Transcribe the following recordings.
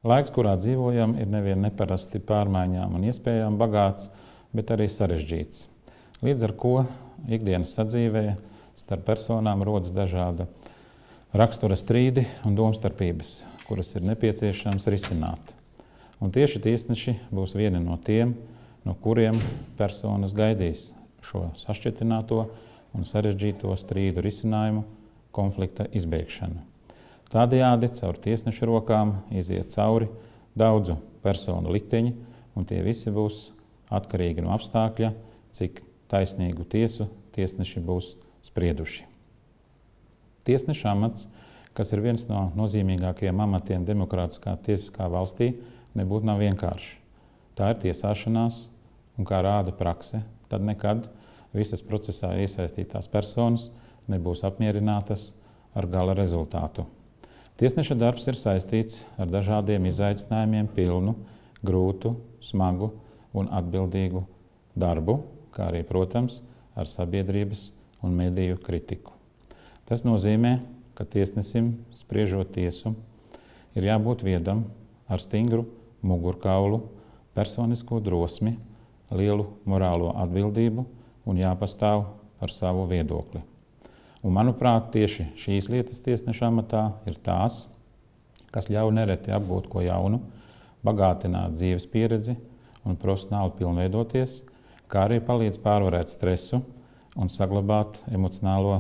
Laiks, kurā dzīvojam, ir nevien neparasti pārmaiņām un iespējām bagāts, bet arī sarežģīts. Līdz ar ko ikdienas sadzīvē starp personām rodas dažāda rakstura strīdi un domstarpības, kuras ir nepieciešams risināt. Un tieši tiesneši būs vieni no tiem, no kuriem personas gaidīs šo sašķetināto un sarežģīto strīdu risinājumu, konflikta izbeigšanu. Tādējādi caur tiesnešu rokām iziet cauri daudzu personu likteņi, un tie visi būs atkarīgi no apstākļa, cik taisnīgu tiesu tiesneši būs sprieduši. Tiesneša amats, kas ir viens no nozīmīgākajiem amatiem demokrātiskā tiesiskā valstī, nebūtu nav vienkārši. Tā ir tiesāšanās, un kā rāda prakse, tad nekad visas procesā iesaistītās personas nebūs apmierinātas ar gala rezultātu. Tiesneša darbs ir saistīts ar dažādiem izaicinājumiem pilnu, grūtu, smagu un atbildīgu darbu, kā arī, protams, ar sabiedrības un mediju kritiku. Tas nozīmē, ka tiesnesim, spriežot tiesu, ir jābūt viedam ar stingru mugurkaulu, personisko drosmi, lielu morālo atbildību un jāpastāv par savu viedokli. Un, manuprāt, tieši šīs lietas tiesneša amatā ir tās, kas ļauj nereti apgūt ko jaunu, bagātināt dzīves pieredzi un profesionāli pilnveidoties, kā arī palīdz pārvarēt stresu un saglabāt emocionālo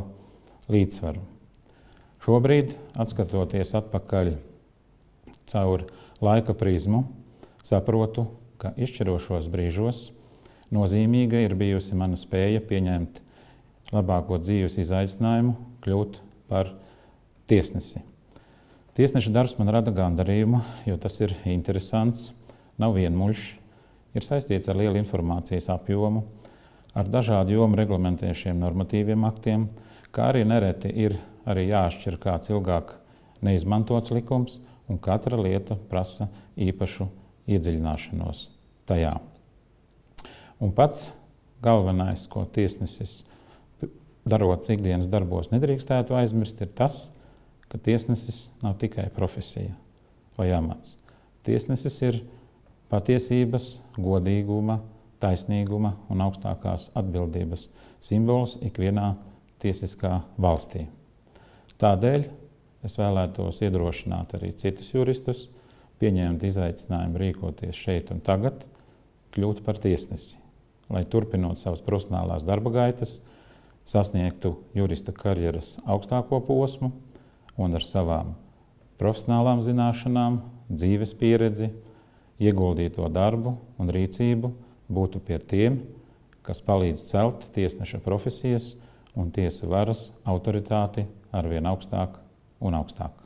līdzsvaru. Šobrīd, atskatoties atpakaļ caur laika prizmu, saprotu, ka izšķirošos brīžos nozīmīga ir bijusi mana spēja pieņemt labāko dzīves izaicinājumu, kļūt par tiesnesi. Tiesneša darbs man rada gandarījumu, jo tas ir interesants, nav vienmuļš, ir saistīts ar lielu informācijas apjomu, ar dažādu jomu reglamentējušiem normatīviem aktiem, kā arī nereti ir arī jāšķir kāds ilgāk neizmantots likums, un katra lieta prasa īpašu iedziļināšanos tajā. Un pats galvenais, ko tiesnesis darot ikdienas darbos nedrīkstētu aizmirst, ir tas, ka tiesnesis nav tikai profesija vai amats. Tiesnesis ir patiesības, godīguma, taisnīguma un augstākās atbildības simbols ikvienā tiesiskā valstī. Tādēļ es vēlētos iedrošināt arī citus juristus, pieņemt izaicinājumu rīkoties šeit un tagad, kļūt par tiesnesi, lai turpinot savas profesionālās darba gaitas, sasniegtu jurista karjeras augstāko posmu un ar savām profesionālām zināšanām, dzīves pieredzi, ieguldīto darbu un rīcību būtu pie tiem, kas palīdz celt tiesneša profesijas un tiesu varas autoritāti arvien augstāk un augstāk.